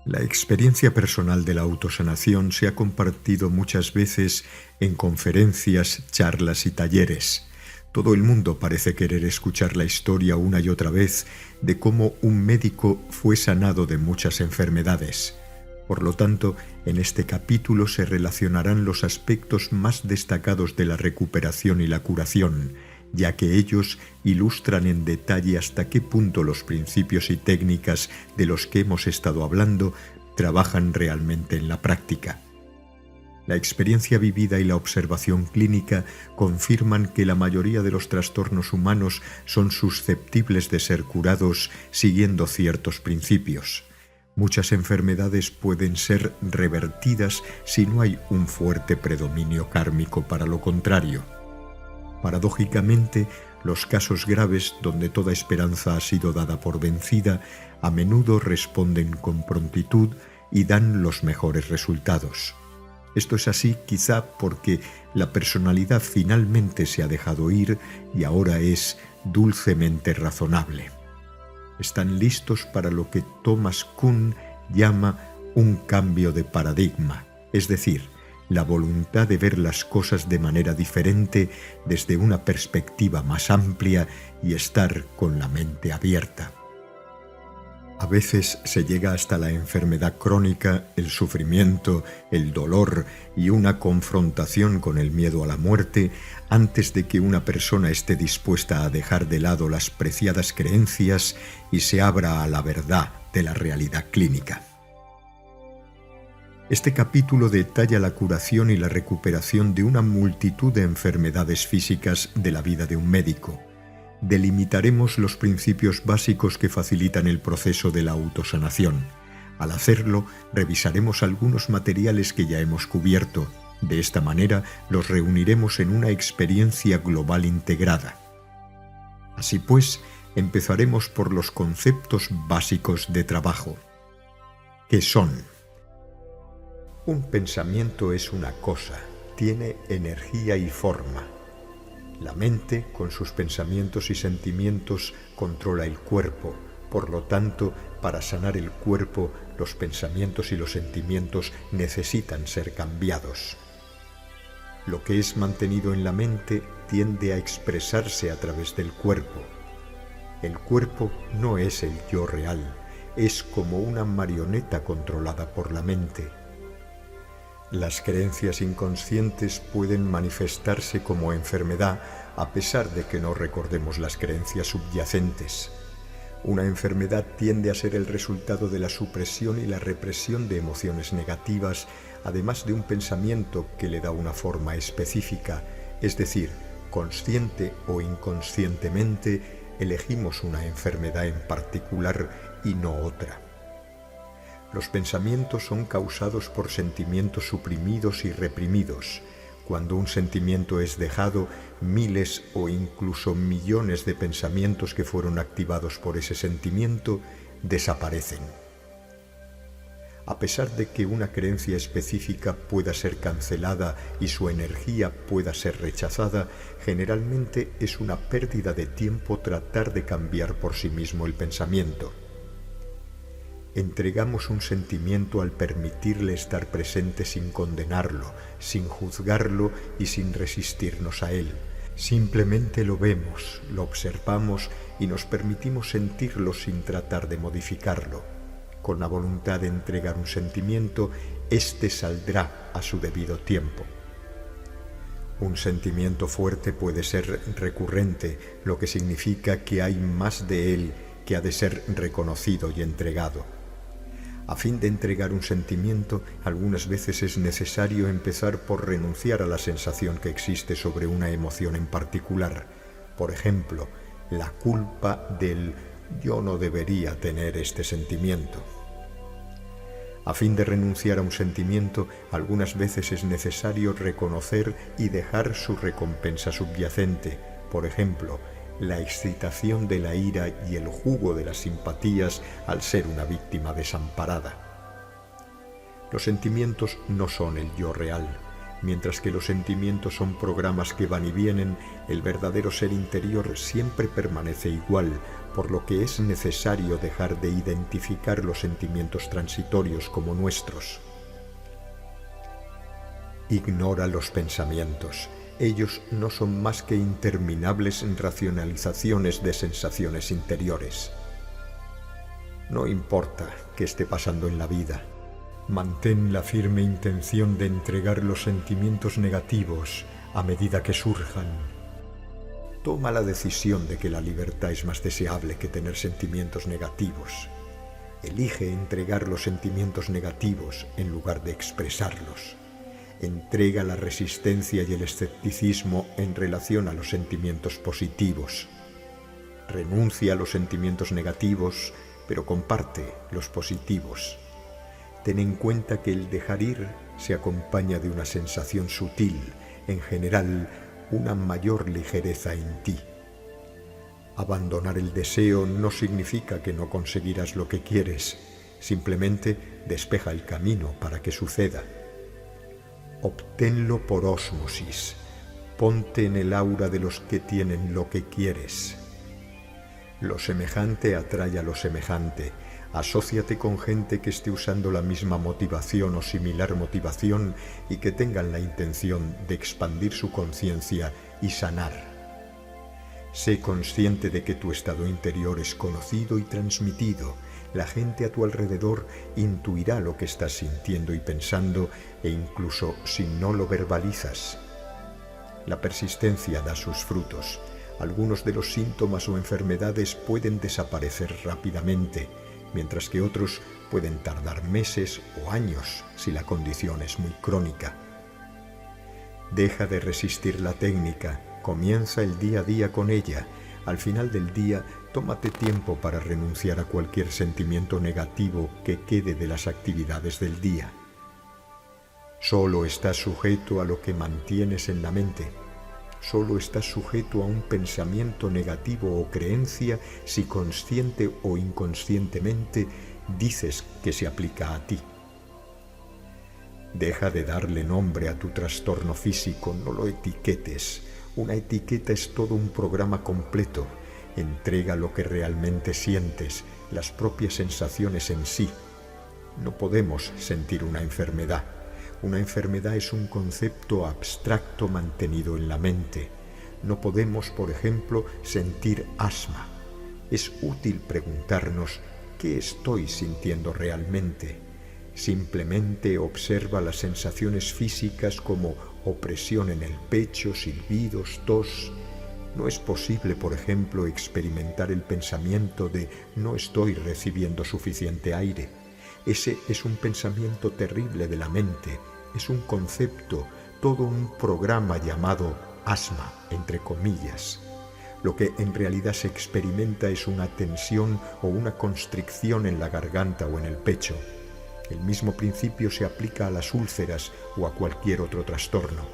La experiencia personal de la autosanación se ha compartido muchas veces en conferencias, charlas y talleres. Todo el mundo parece querer escuchar la historia una y otra vez de cómo un médico fue sanado de muchas enfermedades. Por lo tanto, en este capítulo se relacionarán los aspectos más destacados de la recuperación y la curación, ya que ellos ilustran en detalle hasta qué punto los principios y técnicas de los que hemos estado hablando trabajan realmente en la práctica. La experiencia vivida y la observación clínica confirman que la mayoría de los trastornos humanos son susceptibles de ser curados siguiendo ciertos principios. Muchas enfermedades pueden ser revertidas si no hay un fuerte predominio kármico para lo contrario. Paradójicamente, los casos graves donde toda esperanza ha sido dada por vencida a menudo responden con prontitud y dan los mejores resultados. Esto es así quizá porque la personalidad finalmente se ha dejado ir y ahora es dulcemente razonable. Están listos para lo que Thomas Kuhn llama un cambio de paradigma, es decir, la voluntad de ver las cosas de manera diferente desde una perspectiva más amplia y estar con la mente abierta. A veces se llega hasta la enfermedad crónica, el sufrimiento, el dolor y una confrontación con el miedo a la muerte antes de que una persona esté dispuesta a dejar de lado las preciadas creencias y se abra a la verdad de la realidad clínica. Este capítulo detalla la curación y la recuperación de una multitud de enfermedades físicas de la vida de un médico. Delimitaremos los principios básicos que facilitan el proceso de la autosanación. Al hacerlo, revisaremos algunos materiales que ya hemos cubierto. De esta manera, los reuniremos en una experiencia global integrada. Así pues, empezaremos por los conceptos básicos de trabajo. ¿Qué son? Un pensamiento es una cosa, tiene energía y forma. La mente, con sus pensamientos y sentimientos, controla el cuerpo. Por lo tanto, para sanar el cuerpo, los pensamientos y los sentimientos necesitan ser cambiados. Lo que es mantenido en la mente tiende a expresarse a través del cuerpo. El cuerpo no es el yo real, es como una marioneta controlada por la mente. Las creencias inconscientes pueden manifestarse como enfermedad a pesar de que no recordemos las creencias subyacentes. Una enfermedad tiende a ser el resultado de la supresión y la represión de emociones negativas, además de un pensamiento que le da una forma específica, es decir, consciente o inconscientemente elegimos una enfermedad en particular y no otra. Los pensamientos son causados por sentimientos suprimidos y reprimidos. Cuando un sentimiento es dejado, miles o incluso millones de pensamientos que fueron activados por ese sentimiento desaparecen. A pesar de que una creencia específica pueda ser cancelada y su energía pueda ser rechazada, generalmente es una pérdida de tiempo tratar de cambiar por sí mismo el pensamiento. Entregamos un sentimiento al permitirle estar presente sin condenarlo, sin juzgarlo y sin resistirnos a él. Simplemente lo vemos, lo observamos y nos permitimos sentirlo sin tratar de modificarlo. Con la voluntad de entregar un sentimiento, éste saldrá a su debido tiempo. Un sentimiento fuerte puede ser recurrente, lo que significa que hay más de él que ha de ser reconocido y entregado. A fin de entregar un sentimiento, algunas veces es necesario empezar por renunciar a la sensación que existe sobre una emoción en particular. Por ejemplo, la culpa del «yo no debería tener este sentimiento». A fin de renunciar a un sentimiento, algunas veces es necesario reconocer y dejar su recompensa subyacente. Por ejemplo, la excitación de la ira y el jugo de las simpatías al ser una víctima desamparada. Los sentimientos no son el yo real. Mientras que los sentimientos son programas que van y vienen, el verdadero ser interior siempre permanece igual, por lo que es necesario dejar de identificar los sentimientos transitorios como nuestros. Ignora los pensamientos. Ellos no son más que interminables racionalizaciones de sensaciones interiores. No importa qué esté pasando en la vida, mantén la firme intención de entregar los sentimientos negativos a medida que surjan. Toma la decisión de que la libertad es más deseable que tener sentimientos negativos. Elige entregar los sentimientos negativos en lugar de expresarlos. Entrega la resistencia y el escepticismo en relación a los sentimientos positivos. Renuncia a los sentimientos negativos, pero comparte los positivos. Ten en cuenta que el dejar ir se acompaña de una sensación sutil, en general, una mayor ligereza en ti. Abandonar el deseo no significa que no conseguirás lo que quieres, simplemente despeja el camino para que suceda. Obténlo por ósmosis, ponte en el aura de los que tienen lo que quieres. Lo semejante atrae a lo semejante. Asóciate con gente que esté usando la misma motivación o similar motivación y que tengan la intención de expandir su conciencia y sanar. Sé consciente de que tu estado interior es conocido y transmitido. La gente a tu alrededor intuirá lo que estás sintiendo y pensando, e incluso si no lo verbalizas. La persistencia da sus frutos. Algunos de los síntomas o enfermedades pueden desaparecer rápidamente, mientras que otros pueden tardar meses o años si la condición es muy crónica. Deja de resistir la técnica, comienza el día a día con ella. Al final del día, tómate tiempo para renunciar a cualquier sentimiento negativo que quede de las actividades del día. Solo estás sujeto a lo que mantienes en la mente. Solo estás sujeto a un pensamiento negativo o creencia si consciente o inconscientemente dices que se aplica a ti. Deja de darle nombre a tu trastorno físico, no lo etiquetes. Una etiqueta es todo un programa completo. Entrega lo que realmente sientes, las propias sensaciones en sí. No podemos sentir una enfermedad. Una enfermedad es un concepto abstracto mantenido en la mente. No podemos, por ejemplo, sentir asma. Es útil preguntarnos ¿qué estoy sintiendo realmente? Simplemente observa las sensaciones físicas como opresión en el pecho, silbidos, tos. No es posible, por ejemplo, experimentar el pensamiento de no estoy recibiendo suficiente aire. Ese es un pensamiento terrible de la mente, es un concepto, todo un programa llamado asma, entre comillas. Lo que en realidad se experimenta es una tensión o una constricción en la garganta o en el pecho. El mismo principio se aplica a las úlceras o a cualquier otro trastorno.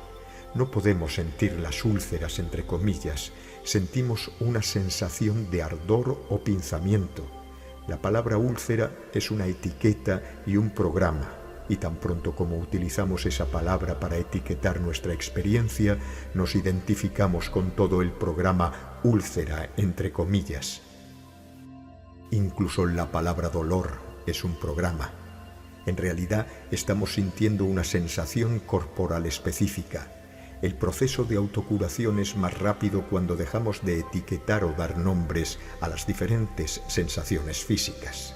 No podemos sentir las úlceras, entre comillas, sentimos una sensación de ardor o pinzamiento. La palabra úlcera es una etiqueta y un programa, y tan pronto como utilizamos esa palabra para etiquetar nuestra experiencia, nos identificamos con todo el programa úlcera, entre comillas. Incluso la palabra dolor es un programa. En realidad, estamos sintiendo una sensación corporal específica. El proceso de autocuración es más rápido cuando dejamos de etiquetar o dar nombres a las diferentes sensaciones físicas.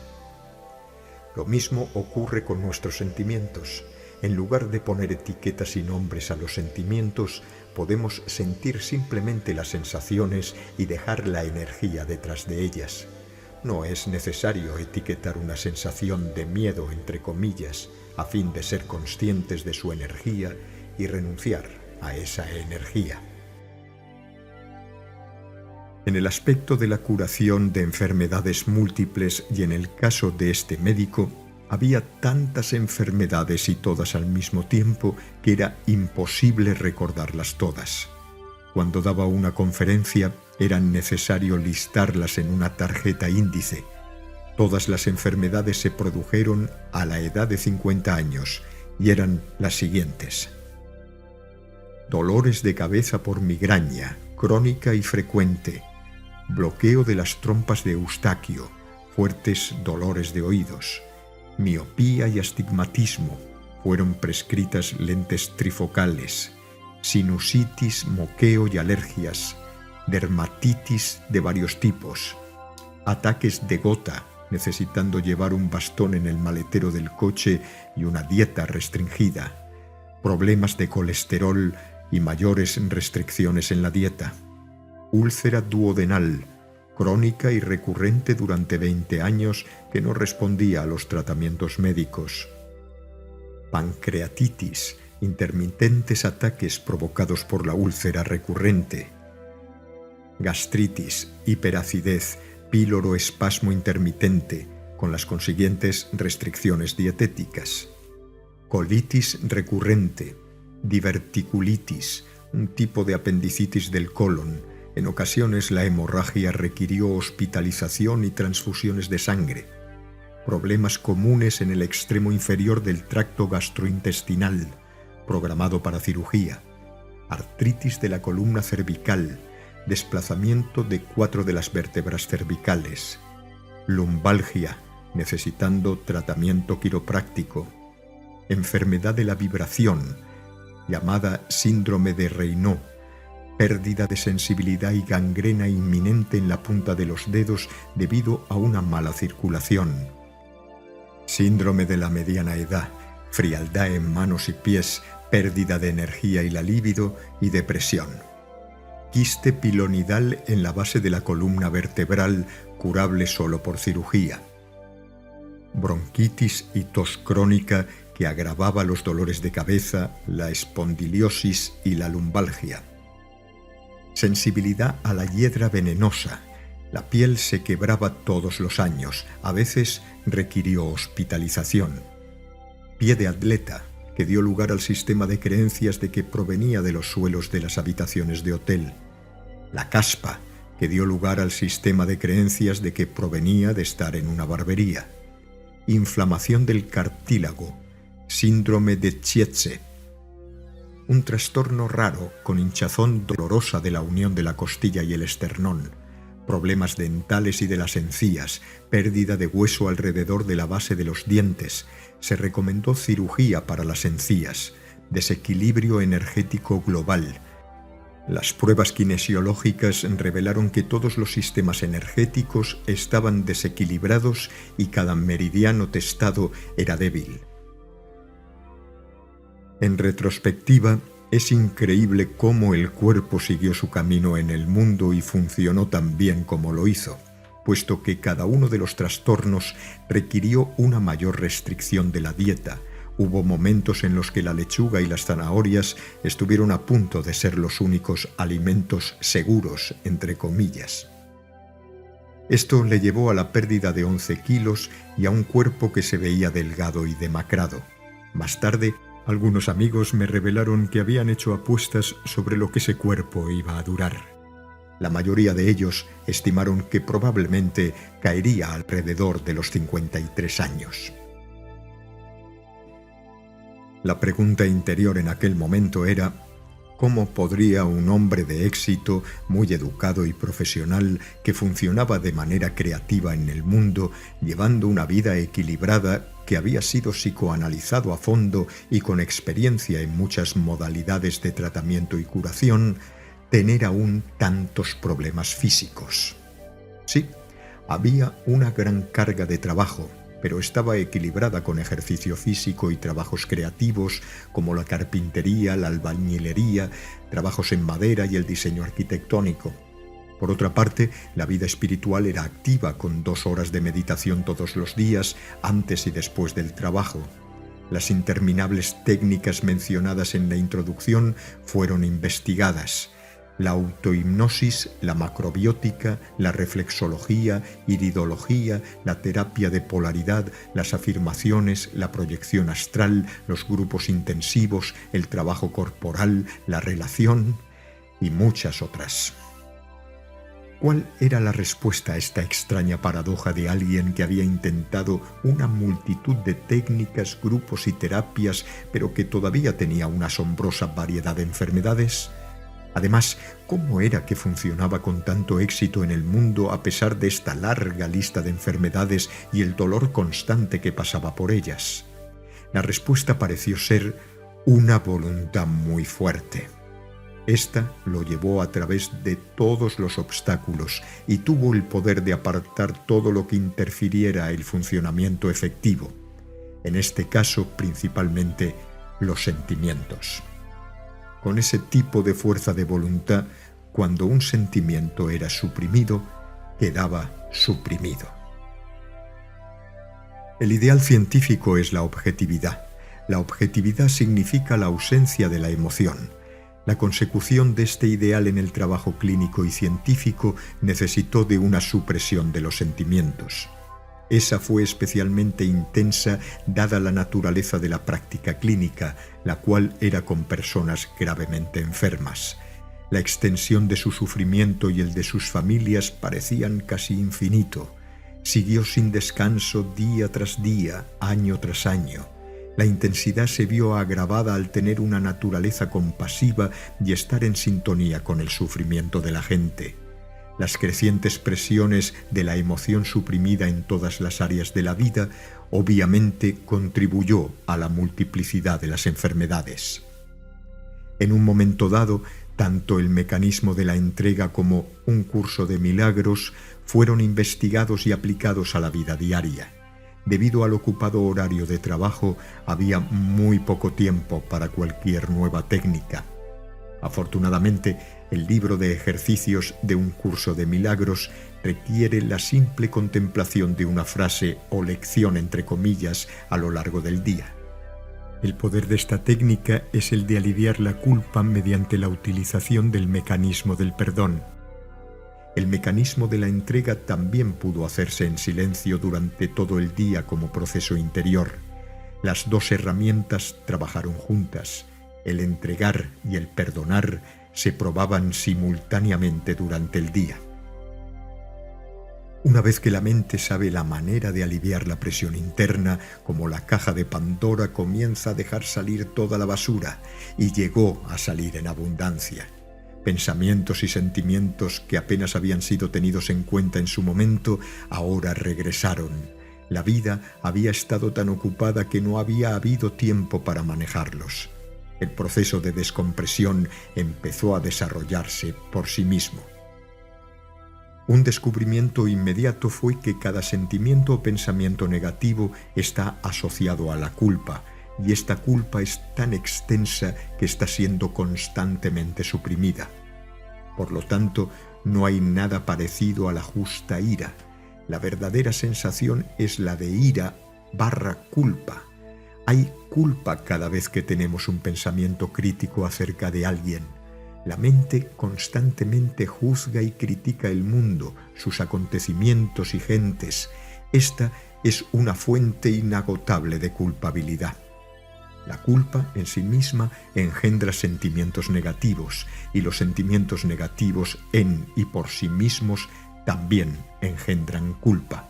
Lo mismo ocurre con nuestros sentimientos. En lugar de poner etiquetas y nombres a los sentimientos, podemos sentir simplemente las sensaciones y dejar la energía detrás de ellas. No es necesario etiquetar una sensación de miedo, entre comillas, a fin de ser conscientes de su energía y renunciar a esa energía. En el aspecto de la curación de enfermedades múltiples y en el caso de este médico, había tantas enfermedades y todas al mismo tiempo que era imposible recordarlas todas. Cuando daba una conferencia, era necesario listarlas en una tarjeta índice. Todas las enfermedades se produjeron a la edad de 50 años y eran las siguientes: dolores de cabeza por migraña, crónica y frecuente, bloqueo de las trompas de Eustaquio, fuertes dolores de oídos, miopía y astigmatismo, fueron prescritas lentes trifocales, sinusitis, moqueo y alergias, dermatitis de varios tipos, ataques de gota, necesitando llevar un bastón en el maletero del coche y una dieta restringida, problemas de colesterol y mayores restricciones en la dieta, úlcera duodenal, crónica y recurrente durante 20 años que no respondía a los tratamientos médicos, pancreatitis, intermitentes ataques provocados por la úlcera recurrente, gastritis, hiperacidez, píloro espasmo intermitente, con las consiguientes restricciones dietéticas, colitis recurrente, diverticulitis, un tipo de apendicitis del colon. En ocasiones la hemorragia requirió hospitalización y transfusiones de sangre, problemas comunes en el extremo inferior del tracto gastrointestinal, programado para cirugía, artritis de la columna cervical, desplazamiento de 4 de las vértebras cervicales, lumbalgia, necesitando tratamiento quiropráctico, enfermedad de la vibración, llamada síndrome de Raynaud, pérdida de sensibilidad y gangrena inminente en la punta de los dedos debido a una mala circulación, síndrome de la mediana edad, frialdad en manos y pies, pérdida de energía y la libido y depresión. Quiste pilonidal en la base de la columna vertebral, curable solo por cirugía. Bronquitis y tos crónica que agravaba los dolores de cabeza, la espondiliosis y la lumbalgia. Sensibilidad a la hiedra venenosa. La piel se quebraba todos los años, a veces requirió hospitalización. Pie de atleta, que dio lugar al sistema de creencias de que provenía de los suelos de las habitaciones de hotel. La caspa, que dio lugar al sistema de creencias de que provenía de estar en una barbería. Inflamación del cartílago, síndrome de Tietze, un trastorno raro con hinchazón dolorosa de la unión de la costilla y el esternón, problemas dentales y de las encías, pérdida de hueso alrededor de la base de los dientes. Se recomendó cirugía para las encías, desequilibrio energético global. Las pruebas kinesiológicas revelaron que todos los sistemas energéticos estaban desequilibrados y cada meridiano testado era débil. En retrospectiva, es increíble cómo el cuerpo siguió su camino en el mundo y funcionó tan bien como lo hizo, puesto que cada uno de los trastornos requirió una mayor restricción de la dieta. Hubo momentos en los que la lechuga y las zanahorias estuvieron a punto de ser los únicos alimentos seguros, entre comillas. Esto le llevó a la pérdida de 11 kilos y a un cuerpo que se veía delgado y demacrado. Más tarde, algunos amigos me revelaron que habían hecho apuestas sobre lo que ese cuerpo iba a durar. La mayoría de ellos estimaron que probablemente caería alrededor de los 53 años. La pregunta interior en aquel momento era: ¿cómo podría un hombre de éxito, muy educado y profesional, que funcionaba de manera creativa en el mundo, llevando una vida equilibrada, que había sido psicoanalizado a fondo y con experiencia en muchas modalidades de tratamiento y curación, tener aún tantos problemas físicos? Sí, había una gran carga de trabajo, pero estaba equilibrada con ejercicio físico y trabajos creativos como la carpintería, la albañilería, trabajos en madera y el diseño arquitectónico. Por otra parte, la vida espiritual era activa, con 2 horas de meditación todos los días, antes y después del trabajo. Las interminables técnicas mencionadas en la introducción fueron investigadas. La autohipnosis, la macrobiótica, la reflexología, iridología, la terapia de polaridad, las afirmaciones, la proyección astral, los grupos intensivos, el trabajo corporal, la relación y muchas otras. ¿Cuál era la respuesta a esta extraña paradoja de alguien que había intentado una multitud de técnicas, grupos y terapias, pero que todavía tenía una asombrosa variedad de enfermedades? Además, ¿cómo era que funcionaba con tanto éxito en el mundo a pesar de esta larga lista de enfermedades y el dolor constante que pasaba por ellas? La respuesta pareció ser una voluntad muy fuerte. Esta lo llevó a través de todos los obstáculos y tuvo el poder de apartar todo lo que interfiriera el funcionamiento efectivo. En este caso, principalmente, los sentimientos. Con ese tipo de fuerza de voluntad, cuando un sentimiento era suprimido, quedaba suprimido. El ideal científico es la objetividad. La objetividad significa la ausencia de la emoción. La consecución de este ideal en el trabajo clínico y científico necesitó de una supresión de los sentimientos. Esa fue especialmente intensa dada la naturaleza de la práctica clínica, la cual era con personas gravemente enfermas. La extensión de su sufrimiento y el de sus familias parecían casi infinito. Siguió sin descanso día tras día, año tras año. La intensidad se vio agravada al tener una naturaleza compasiva y estar en sintonía con el sufrimiento de la gente. Las crecientes presiones de la emoción suprimida en todas las áreas de la vida obviamente contribuyó a la multiplicidad de las enfermedades. En un momento dado, tanto el mecanismo de la entrega como un curso de milagros fueron investigados y aplicados a la vida diaria. Debido al ocupado horario de trabajo, había muy poco tiempo para cualquier nueva técnica. Afortunadamente, el libro de ejercicios de un curso de milagros requiere la simple contemplación de una frase o lección entre comillas a lo largo del día. El poder de esta técnica es el de aliviar la culpa mediante la utilización del mecanismo del perdón. El mecanismo de la entrega también pudo hacerse en silencio durante todo el día como proceso interior. Las dos herramientas trabajaron juntas. El entregar y el perdonar se probaban simultáneamente durante el día. Una vez que la mente sabe la manera de aliviar la presión interna, como la caja de Pandora comienza a dejar salir toda la basura, y llegó a salir en abundancia. Pensamientos y sentimientos que apenas habían sido tenidos en cuenta en su momento, ahora regresaron. La vida había estado tan ocupada que no había habido tiempo para manejarlos. El proceso de descompresión empezó a desarrollarse por sí mismo. Un descubrimiento inmediato fue que cada sentimiento o pensamiento negativo está asociado a la culpa, y esta culpa es tan extensa que está siendo constantemente suprimida. Por lo tanto, no hay nada parecido a la justa ira. La verdadera sensación es la de ira/culpa. Hay culpa cada vez que tenemos un pensamiento crítico acerca de alguien. La mente constantemente juzga y critica el mundo, sus acontecimientos y gentes. Esta es una fuente inagotable de culpabilidad. La culpa en sí misma engendra sentimientos negativos, y los sentimientos negativos en y por sí mismos también engendran culpa.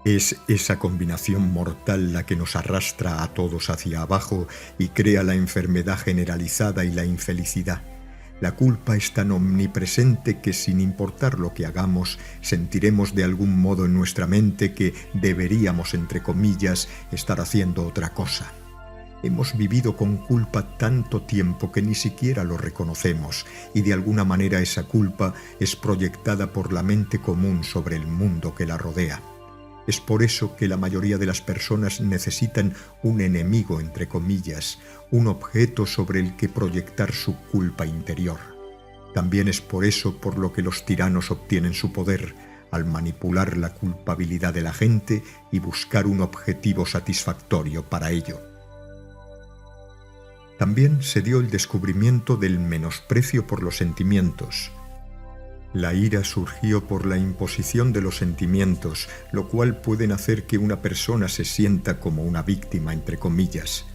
Es esa combinación mortal la que nos arrastra a todos hacia abajo y crea la enfermedad generalizada y la infelicidad. La culpa es tan omnipresente que, sin importar lo que hagamos, sentiremos de algún modo en nuestra mente que deberíamos, entre comillas, estar haciendo otra cosa. Hemos vivido con culpa tanto tiempo que ni siquiera lo reconocemos, y de alguna manera esa culpa es proyectada por la mente común sobre el mundo que la rodea. Es por eso que la mayoría de las personas necesitan un enemigo, entre comillas, un objeto sobre el que proyectar su culpa interior. También es por eso por lo que los tiranos obtienen su poder, al manipular la culpabilidad de la gente y buscar un objetivo satisfactorio para ello. También se dio el descubrimiento del menosprecio por los sentimientos. La ira surgió por la imposición de los sentimientos, lo cual puede hacer que una persona se sienta como una víctima, entre comillas.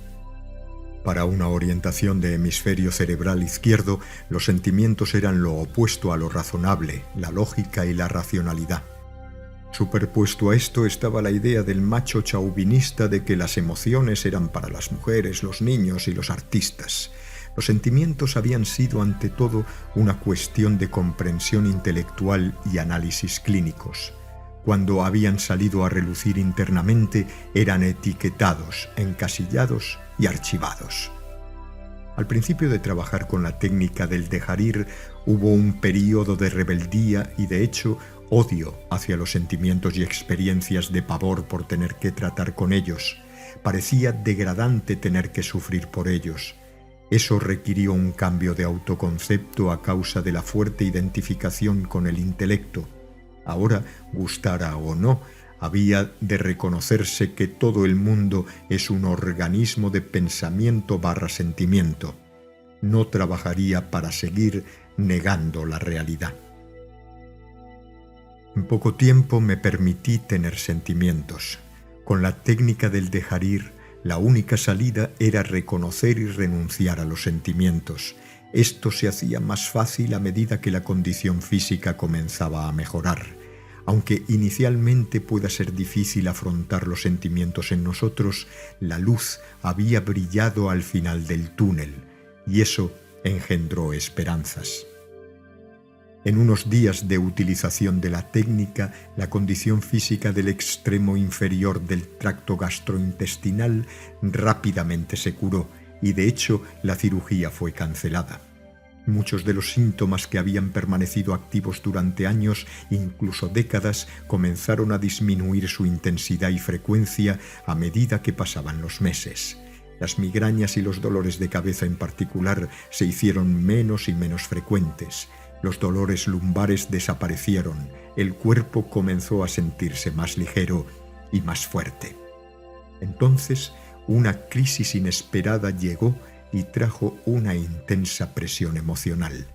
Para una orientación de hemisferio cerebral izquierdo, los sentimientos eran lo opuesto a lo razonable, la lógica y la racionalidad. Superpuesto a esto estaba la idea del macho chauvinista de que las emociones eran para las mujeres, los niños y los artistas. Los sentimientos habían sido ante todo una cuestión de comprensión intelectual y análisis clínicos. Cuando habían salido a relucir internamente, eran etiquetados, encasillados y archivados. Al principio de trabajar con la técnica del dejarir, hubo un período de rebeldía y, de hecho, odio hacia los sentimientos y experiencias de pavor por tener que tratar con ellos. Parecía degradante tener que sufrir por ellos. Eso requirió un cambio de autoconcepto a causa de la fuerte identificación con el intelecto. Ahora, gustara o no, había de reconocerse que todo el mundo es un organismo de pensamiento/sentimiento. No trabajaría para seguir negando la realidad. En poco tiempo me permití tener sentimientos. Con la técnica del dejarir, la única salida era reconocer y renunciar a los sentimientos. Esto se hacía más fácil a medida que la condición física comenzaba a mejorar. Aunque inicialmente pueda ser difícil afrontar los sentimientos en nosotros, la luz había brillado al final del túnel, y eso engendró esperanzas. En unos días de utilización de la técnica, la condición física del extremo inferior del tracto gastrointestinal rápidamente se curó y, de hecho, la cirugía fue cancelada. Muchos de los síntomas que habían permanecido activos durante años, incluso décadas, comenzaron a disminuir su intensidad y frecuencia a medida que pasaban los meses. Las migrañas y los dolores de cabeza en particular se hicieron menos y menos frecuentes. Los dolores lumbares desaparecieron, el cuerpo comenzó a sentirse más ligero y más fuerte. Entonces, una crisis inesperada llegó y trajo una intensa presión emocional.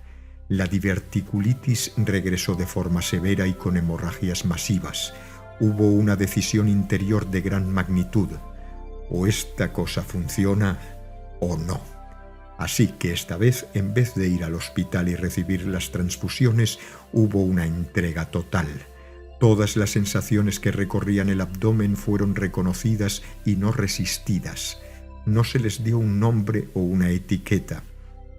La diverticulitis regresó de forma severa y con hemorragias masivas. Hubo una decisión interior de gran magnitud. O esta cosa funciona o no. Así que esta vez, en vez de ir al hospital y recibir las transfusiones, hubo una entrega total. Todas las sensaciones que recorrían el abdomen fueron reconocidas y no resistidas. No se les dio un nombre o una etiqueta.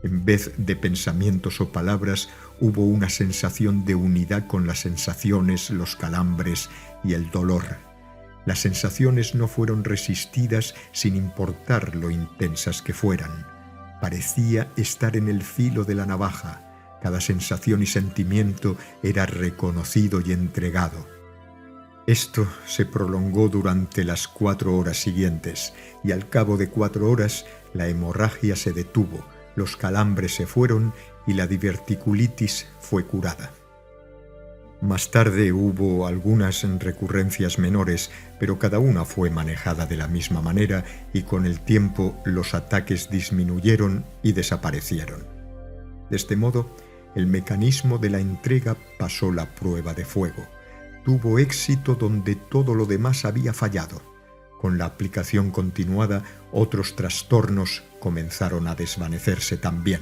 En vez de pensamientos o palabras, hubo una sensación de unidad con las sensaciones, los calambres y el dolor. Las sensaciones no fueron resistidas sin importar lo intensas que fueran. Parecía estar en el filo de la navaja. Cada sensación y sentimiento era reconocido y entregado. Esto se prolongó durante las 4 horas siguientes, y al cabo de 4 horas la hemorragia se detuvo, los calambres se fueron y la diverticulitis fue curada. Más tarde hubo algunas recurrencias menores, pero cada una fue manejada de la misma manera y con el tiempo los ataques disminuyeron y desaparecieron. De este modo, el mecanismo de la entrega pasó la prueba de fuego. Tuvo éxito donde todo lo demás había fallado. Con la aplicación continuada, otros trastornos comenzaron a desvanecerse también.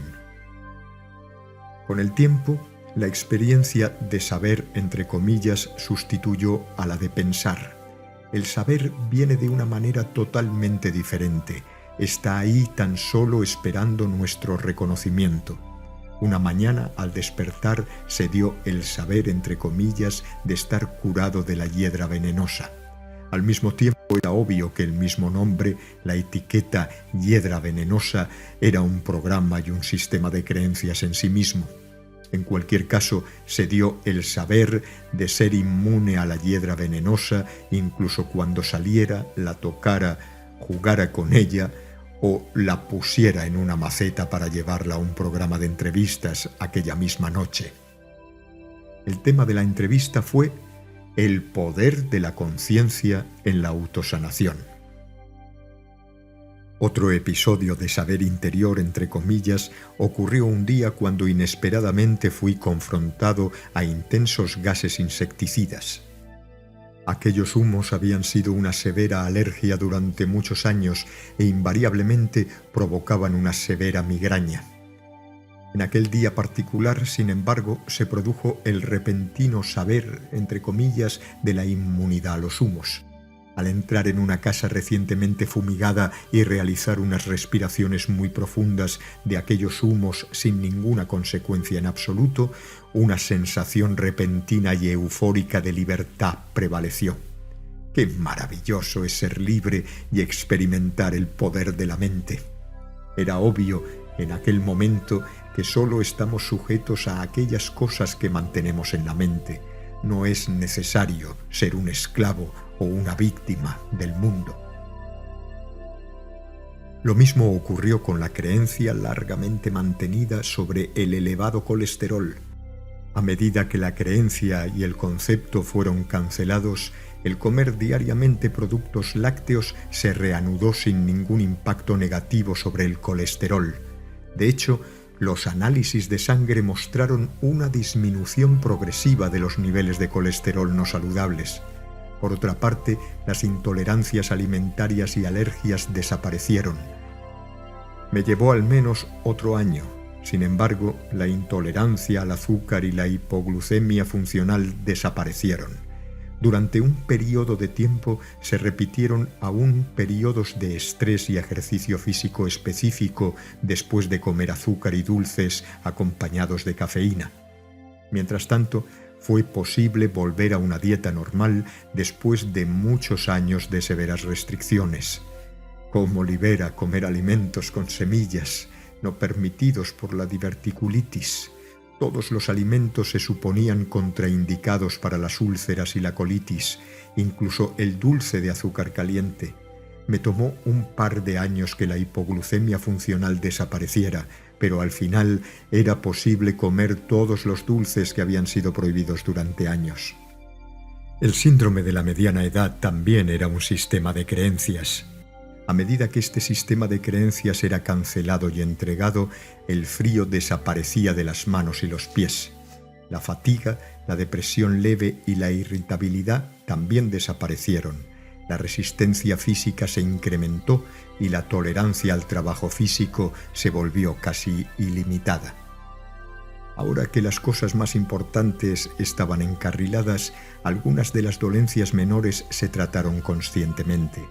Con el tiempo, la experiencia de saber, entre comillas, sustituyó a la de pensar. El saber viene de una manera totalmente diferente. Está ahí tan solo esperando nuestro reconocimiento. Una mañana, al despertar, se dio el saber, entre comillas, de estar curado de la hiedra venenosa. Al mismo tiempo, era obvio que el mismo nombre, la etiqueta hiedra venenosa, era un programa y un sistema de creencias en sí mismo. En cualquier caso, se dio el saber de ser inmune a la hiedra venenosa, incluso cuando saliera, la tocara, jugara con ella o la pusiera en una maceta para llevarla a un programa de entrevistas aquella misma noche. El tema de la entrevista fue el poder de la conciencia en la autosanación. Otro episodio de saber interior, entre comillas, ocurrió un día cuando inesperadamente fui confrontado a intensos gases insecticidas. Aquellos humos habían sido una severa alergia durante muchos años e invariablemente provocaban una severa migraña. En aquel día particular, sin embargo, se produjo el repentino saber, entre comillas, de la inmunidad a los humos. Al entrar en una casa recientemente fumigada y realizar unas respiraciones muy profundas de aquellos humos sin ninguna consecuencia en absoluto, una sensación repentina y eufórica de libertad prevaleció. ¡Qué maravilloso es ser libre y experimentar el poder de la mente! Era obvio en aquel momento que solo estamos sujetos a aquellas cosas que mantenemos en la mente. No es necesario ser un esclavo o una víctima del mundo. Lo mismo ocurrió con la creencia largamente mantenida sobre el elevado colesterol. A medida que la creencia y el concepto fueron cancelados, el comer diariamente productos lácteos se reanudó sin ningún impacto negativo sobre el colesterol. De hecho, los análisis de sangre mostraron una disminución progresiva de los niveles de colesterol no saludables. Por otra parte, las intolerancias alimentarias y alergias desaparecieron. Me llevó al menos otro año. Sin embargo, la intolerancia al azúcar y la hipoglucemia funcional desaparecieron. Durante un periodo de tiempo se repitieron aún periodos de estrés y ejercicio físico específico después de comer azúcar y dulces acompañados de cafeína. Mientras tanto, fue posible volver a una dieta normal después de muchos años de severas restricciones. ¿Cómo libera comer alimentos con semillas, no permitidos por la diverticulitis? Todos los alimentos se suponían contraindicados para las úlceras y la colitis, incluso el dulce de azúcar caliente. Me tomó un par de años que la hipoglucemia funcional desapareciera, pero al final era posible comer todos los dulces que habían sido prohibidos durante años. El síndrome de la mediana edad también era un sistema de creencias. A medida que este sistema de creencias era cancelado y entregado, el frío desaparecía de las manos y los pies. La fatiga, la depresión leve y la irritabilidad también desaparecieron. La resistencia física se incrementó y la tolerancia al trabajo físico se volvió casi ilimitada. Ahora que las cosas más importantes estaban encarriladas, algunas de las dolencias menores se trataron conscientemente.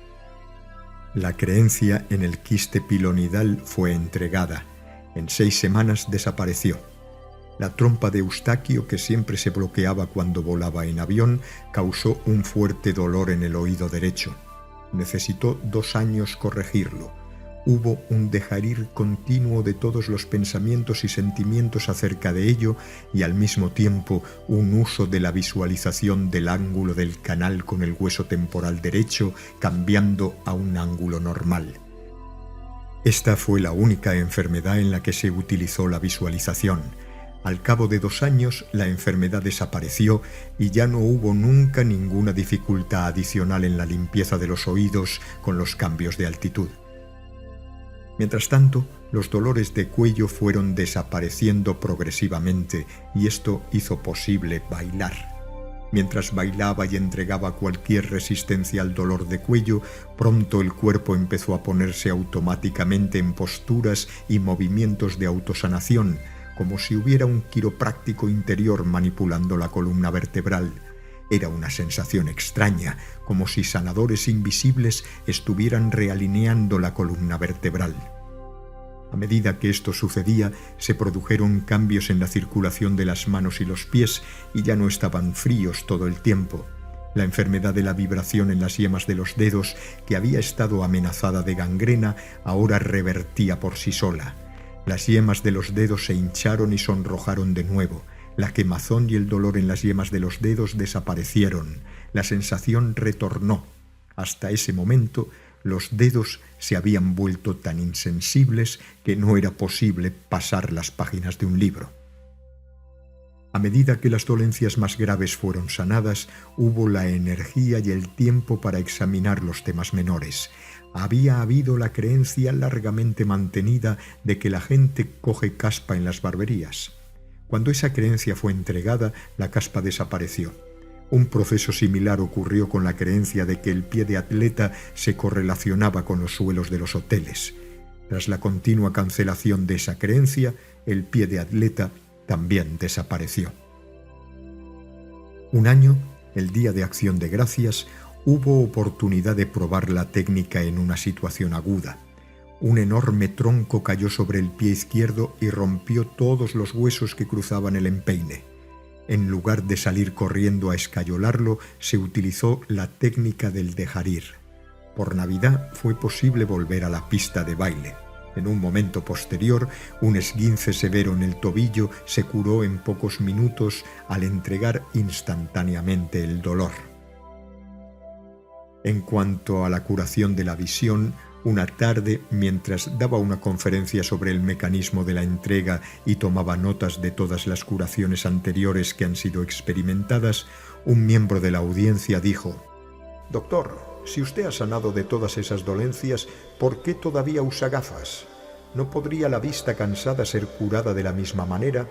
La creencia en el quiste pilonidal fue entregada. En 6 semanas desapareció. La trompa de Eustaquio, que siempre se bloqueaba cuando volaba en avión, causó un fuerte dolor en el oído derecho. Necesitó 2 años corregirlo. Hubo un dejar ir continuo de todos los pensamientos y sentimientos acerca de ello y al mismo tiempo un uso de la visualización del ángulo del canal con el hueso temporal derecho cambiando a un ángulo normal. Esta fue la única enfermedad en la que se utilizó la visualización. Al cabo de 2 años, la enfermedad desapareció y ya no hubo nunca ninguna dificultad adicional en la limpieza de los oídos con los cambios de altitud. Mientras tanto, los dolores de cuello fueron desapareciendo progresivamente y esto hizo posible bailar. Mientras bailaba y entregaba cualquier resistencia al dolor de cuello, pronto el cuerpo empezó a ponerse automáticamente en posturas y movimientos de autosanación, como si hubiera un quiropráctico interior manipulando la columna vertebral. Era una sensación extraña, como si sanadores invisibles estuvieran realineando la columna vertebral. A medida que esto sucedía, se produjeron cambios en la circulación de las manos y los pies y ya no estaban fríos todo el tiempo. La enfermedad de la vibración en las yemas de los dedos, que había estado amenazada de gangrena, ahora revertía por sí sola. Las yemas de los dedos se hincharon y sonrojaron de nuevo. La quemazón y el dolor en las yemas de los dedos desaparecieron. La sensación retornó. Hasta ese momento, los dedos se habían vuelto tan insensibles que no era posible pasar las páginas de un libro. A medida que las dolencias más graves fueron sanadas, hubo la energía y el tiempo para examinar los temas menores. Había habido la creencia largamente mantenida de que la gente coge caspa en las barberías. Cuando esa creencia fue entregada, la caspa desapareció. Un proceso similar ocurrió con la creencia de que el pie de atleta se correlacionaba con los suelos de los hoteles. Tras la continua cancelación de esa creencia, el pie de atleta también desapareció. Un año, el Día de Acción de Gracias, Hubo oportunidad de probar la técnica en una situación aguda. Un enorme tronco cayó sobre el pie izquierdo y rompió todos los huesos que cruzaban el empeine. En lugar de salir corriendo a escayolarlo, se utilizó la técnica del dejar ir. Por Navidad fue posible volver a la pista de baile. En un momento posterior, un esguince severo en el tobillo se curó en pocos minutos al entregar instantáneamente el dolor. En cuanto a la curación de la visión, una tarde, mientras daba una conferencia sobre el mecanismo de la entrega y tomaba notas de todas las curaciones anteriores que han sido experimentadas, un miembro de la audiencia dijo: «Doctor, si usted ha sanado de todas esas dolencias, ¿por qué todavía usa gafas? ¿No podría la vista cansada ser curada de la misma manera?»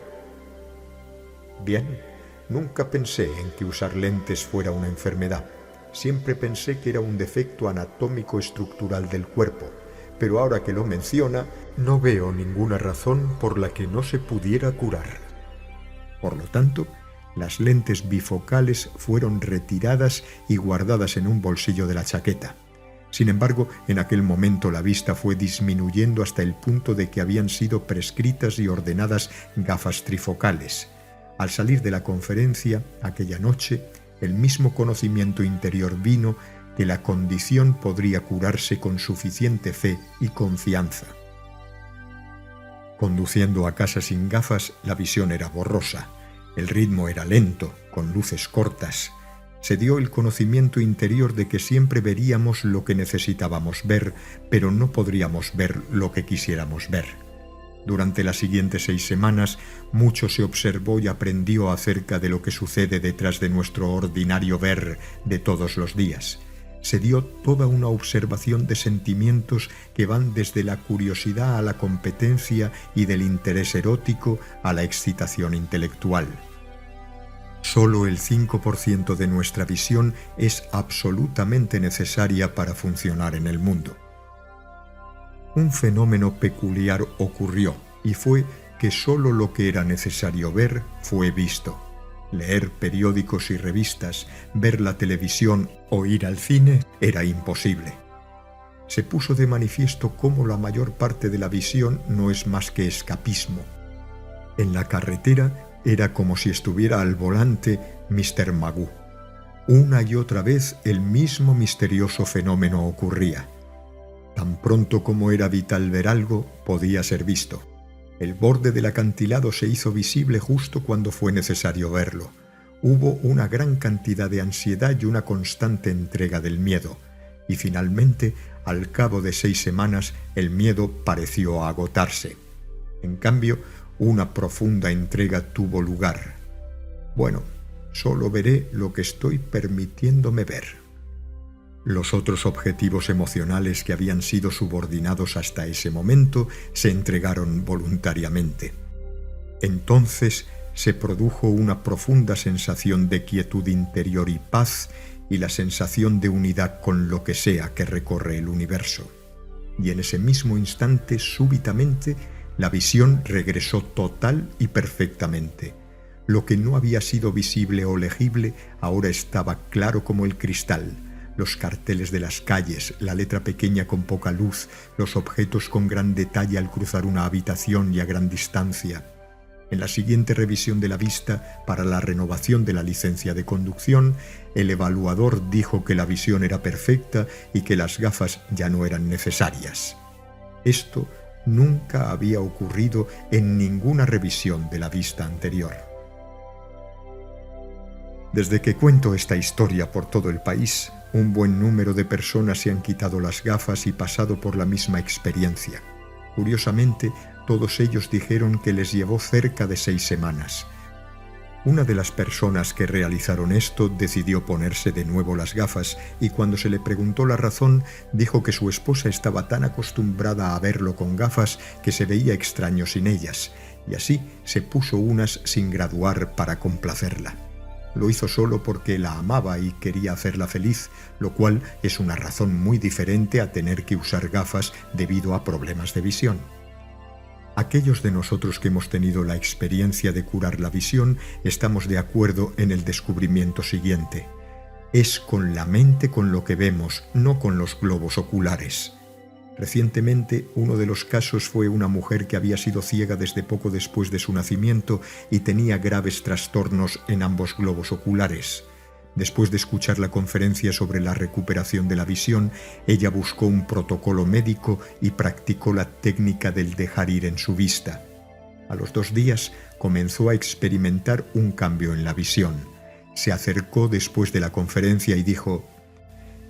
Bien, nunca pensé en que usar lentes fuera una enfermedad. Siempre pensé que era un defecto anatómico estructural del cuerpo, pero ahora que lo menciona, no veo ninguna razón por la que no se pudiera curar. Por lo tanto, las lentes bifocales fueron retiradas y guardadas en un bolsillo de la chaqueta. Sin embargo, en aquel momento la vista fue disminuyendo hasta el punto de que habían sido prescritas y ordenadas gafas trifocales. Al salir de la conferencia, aquella noche, el mismo conocimiento interior vino que la condición podría curarse con suficiente fe y confianza. Conduciendo a casa sin gafas, la visión era borrosa. El ritmo era lento, con luces cortas. Se dio el conocimiento interior de que siempre veríamos lo que necesitábamos ver, pero no podríamos ver lo que quisiéramos ver. Durante las siguientes 6 semanas, mucho se observó y aprendió acerca de lo que sucede detrás de nuestro ordinario ver de todos los días. Se dio toda una observación de sentimientos que van desde la curiosidad a la competencia y del interés erótico a la excitación intelectual. Solo el 5% de nuestra visión es absolutamente necesaria para funcionar en el mundo. Un fenómeno peculiar ocurrió, y fue que solo lo que era necesario ver fue visto. Leer periódicos y revistas, ver la televisión o ir al cine era imposible. Se puso de manifiesto cómo la mayor parte de la visión no es más que escapismo. En la carretera era como si estuviera al volante Mr. Magoo. Una y otra vez el mismo misterioso fenómeno ocurría. Tan pronto como era vital ver algo, podía ser visto. El borde del acantilado se hizo visible justo cuando fue necesario verlo. Hubo una gran cantidad de ansiedad y una constante entrega del miedo. Y finalmente, al cabo de 6 semanas, el miedo pareció agotarse. En cambio, una profunda entrega tuvo lugar. Bueno, solo veré lo que estoy permitiéndome ver. Los otros objetivos emocionales que habían sido subordinados hasta ese momento se entregaron voluntariamente. Entonces se produjo una profunda sensación de quietud interior y paz y la sensación de unidad con lo que sea que recorre el universo. Y en ese mismo instante, súbitamente, la visión regresó total y perfectamente. Lo que no había sido visible o legible ahora estaba claro como el cristal. Los carteles de las calles, la letra pequeña con poca luz, los objetos con gran detalle al cruzar una habitación y a gran distancia. En la siguiente revisión de la vista, para la renovación de la licencia de conducción, el evaluador dijo que la visión era perfecta y que las gafas ya no eran necesarias. Esto nunca había ocurrido en ninguna revisión de la vista anterior. Desde que cuento esta historia por todo el país, un buen número de personas se han quitado las gafas y pasado por la misma experiencia. Curiosamente, todos ellos dijeron que les llevó cerca de 6 semanas. Una de las personas que realizaron esto decidió ponerse de nuevo las gafas y cuando se le preguntó la razón, dijo que su esposa estaba tan acostumbrada a verlo con gafas que se veía extraño sin ellas, y así se puso unas sin graduar para complacerla. Lo hizo solo porque la amaba y quería hacerla feliz, lo cual es una razón muy diferente a tener que usar gafas debido a problemas de visión. Aquellos de nosotros que hemos tenido la experiencia de curar la visión estamos de acuerdo en el descubrimiento siguiente. Es con la mente con lo que vemos, no con los globos oculares. Recientemente, uno de los casos fue una mujer que había sido ciega desde poco después de su nacimiento y tenía graves trastornos en ambos globos oculares. Después de escuchar la conferencia sobre la recuperación de la visión, ella buscó un protocolo médico y practicó la técnica del dejar ir en su vista. A los 2 días comenzó a experimentar un cambio en la visión. Se acercó después de la conferencia y dijo: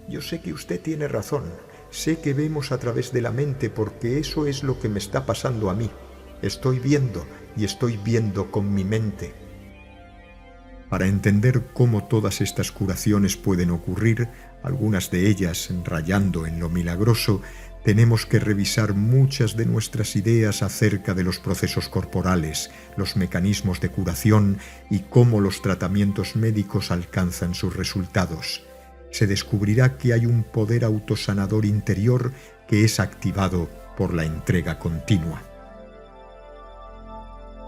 «Yo sé que usted tiene razón. Sé que vemos a través de la mente porque eso es lo que me está pasando a mí. Estoy viendo y estoy viendo con mi mente». Para entender cómo todas estas curaciones pueden ocurrir, algunas de ellas rayando en lo milagroso, tenemos que revisar muchas de nuestras ideas acerca de los procesos corporales, los mecanismos de curación y cómo los tratamientos médicos alcanzan sus resultados. Se descubrirá que hay un poder autosanador interior que es activado por la entrega continua.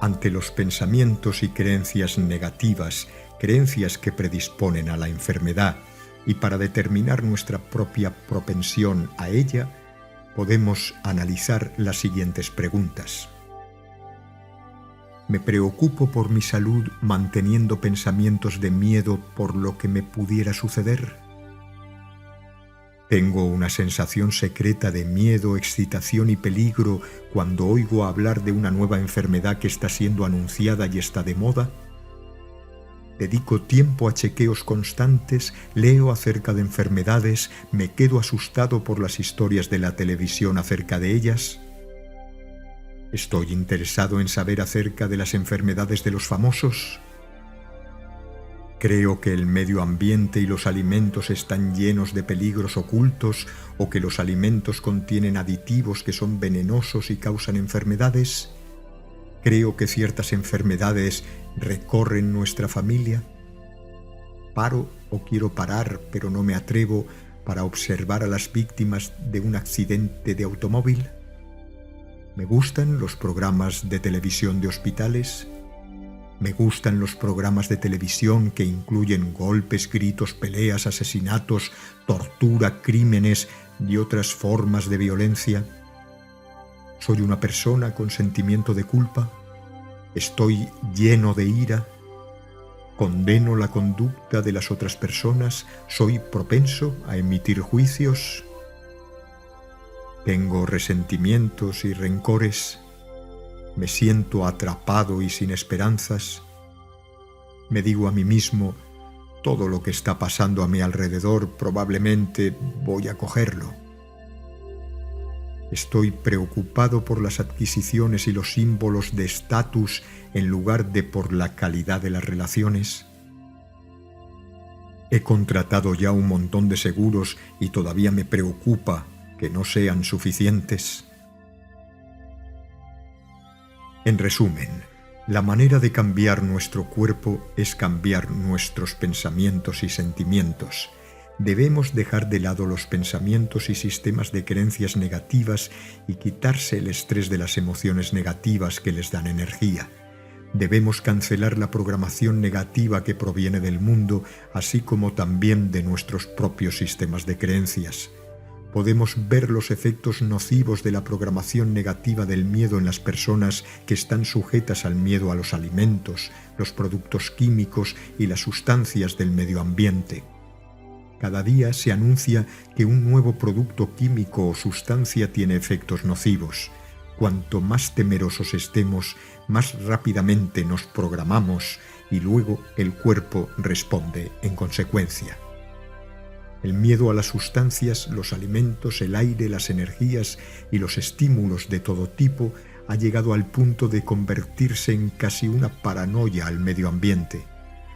Ante los pensamientos y creencias negativas, creencias que predisponen a la enfermedad, y para determinar nuestra propia propensión a ella, podemos analizar las siguientes preguntas. ¿Me preocupo por mi salud manteniendo pensamientos de miedo por lo que me pudiera suceder? ¿Tengo una sensación secreta de miedo, excitación y peligro cuando oigo hablar de una nueva enfermedad que está siendo anunciada y está de moda? ¿Dedico tiempo a chequeos constantes, leo acerca de enfermedades, me quedo asustado por las historias de la televisión acerca de ellas? ¿Estoy interesado en saber acerca de las enfermedades de los famosos? ¿Creo que el medio ambiente y los alimentos están llenos de peligros ocultos o que los alimentos contienen aditivos que son venenosos y causan enfermedades? ¿Creo que ciertas enfermedades recorren nuestra familia? ¿Paro o quiero parar, pero no me atrevo para observar a las víctimas de un accidente de automóvil? ¿Me gustan los programas de televisión de hospitales? Me gustan los programas de televisión que incluyen golpes, gritos, peleas, asesinatos, tortura, crímenes y otras formas de violencia. ¿Soy una persona con sentimiento de culpa? ¿Estoy lleno de ira? ¿Condeno la conducta de las otras personas? ¿Soy propenso a emitir juicios? ¿Tengo resentimientos y rencores? ¿Me siento atrapado y sin esperanzas? Me digo a mí mismo: todo lo que está pasando a mi alrededor probablemente voy a cogerlo. ¿Estoy preocupado por las adquisiciones y los símbolos de estatus en lugar de por la calidad de las relaciones? ¿He contratado ya un montón de seguros y todavía me preocupa que no sean suficientes? En resumen, la manera de cambiar nuestro cuerpo es cambiar nuestros pensamientos y sentimientos. Debemos dejar de lado los pensamientos y sistemas de creencias negativas y quitarse el estrés de las emociones negativas que les dan energía. Debemos cancelar la programación negativa que proviene del mundo, así como también de nuestros propios sistemas de creencias. Podemos ver los efectos nocivos de la programación negativa del miedo en las personas que están sujetas al miedo a los alimentos, los productos químicos y las sustancias del medio ambiente. Cada día se anuncia que un nuevo producto químico o sustancia tiene efectos nocivos. Cuanto más temerosos estemos, más rápidamente nos programamos y luego el cuerpo responde en consecuencia. El miedo a las sustancias, los alimentos, el aire, las energías y los estímulos de todo tipo ha llegado al punto de convertirse en casi una paranoia al medio ambiente.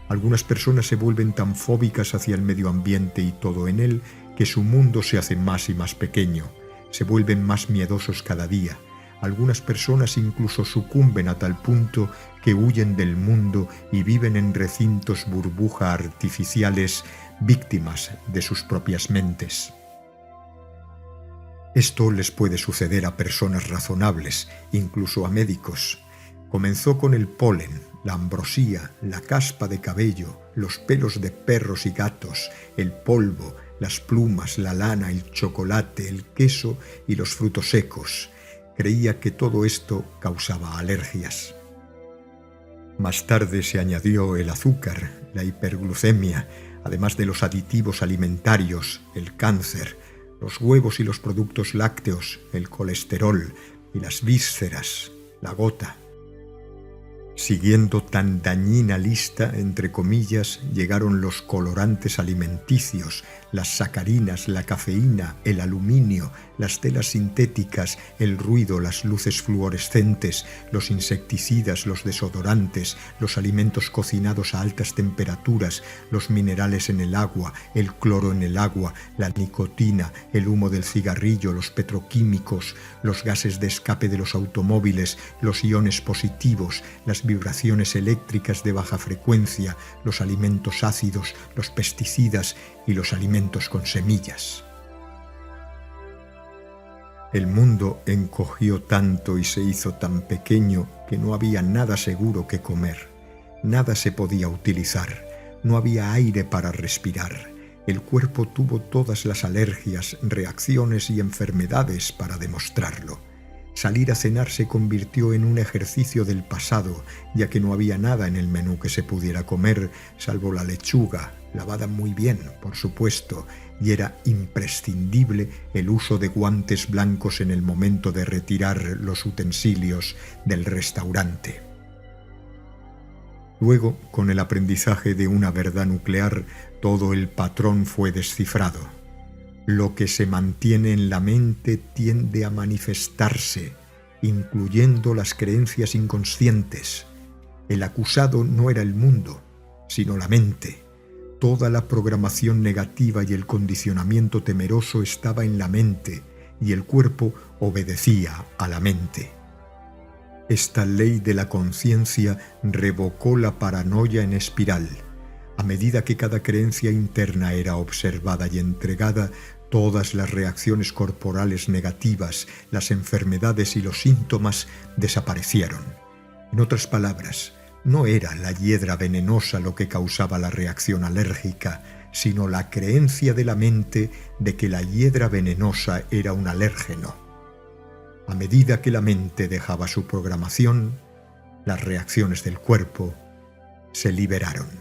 Algunas personas se vuelven tan fóbicas hacia el medio ambiente y todo en él que su mundo se hace más y más pequeño. Se vuelven más miedosos cada día. Algunas personas incluso sucumben a tal punto que huyen del mundo y viven en recintos burbuja artificiales, víctimas de sus propias mentes. Esto les puede suceder a personas razonables, incluso a médicos. Comenzó con el polen, la ambrosía, la caspa de cabello, los pelos de perros y gatos, el polvo, las plumas, la lana, el chocolate, el queso y los frutos secos. Creía que todo esto causaba alergias. Más tarde se añadió el azúcar, la hiperglucemia, además de los aditivos alimentarios, el cáncer, los huevos y los productos lácteos, el colesterol y las vísceras, la gota. Siguiendo tan dañina lista, entre comillas, llegaron los colorantes alimenticios, las sacarinas, la cafeína, el aluminio, las telas sintéticas, el ruido, las luces fluorescentes, los insecticidas, los desodorantes, los alimentos cocinados a altas temperaturas, los minerales en el agua, el cloro en el agua, la nicotina, el humo del cigarrillo, los petroquímicos, los gases de escape de los automóviles, los iones positivos, las vibraciones eléctricas de baja frecuencia, los alimentos ácidos, los pesticidas y los alimentos con semillas. El mundo encogió tanto y se hizo tan pequeño que no había nada seguro que comer, nada se podía utilizar, no había aire para respirar. El cuerpo tuvo todas las alergias, reacciones y enfermedades para demostrarlo. Salir a cenar se convirtió en un ejercicio del pasado, ya que no había nada en el menú que se pudiera comer, salvo la lechuga, lavada muy bien, por supuesto, y era imprescindible el uso de guantes blancos en el momento de retirar los utensilios del restaurante. Luego, con el aprendizaje de una verdad nuclear, todo el patrón fue descifrado. Lo que se mantiene en la mente tiende a manifestarse, incluyendo las creencias inconscientes. El acusado no era el mundo, sino la mente. Toda la programación negativa y el condicionamiento temeroso estaba en la mente, y el cuerpo obedecía a la mente. Esta ley de la conciencia revocó la paranoia en espiral. A medida que cada creencia interna era observada y entregada, todas las reacciones corporales negativas, las enfermedades y los síntomas desaparecieron. En otras palabras, no era la hiedra venenosa lo que causaba la reacción alérgica, sino la creencia de la mente de que la hiedra venenosa era un alérgeno. A medida que la mente dejaba su programación, las reacciones del cuerpo se liberaron.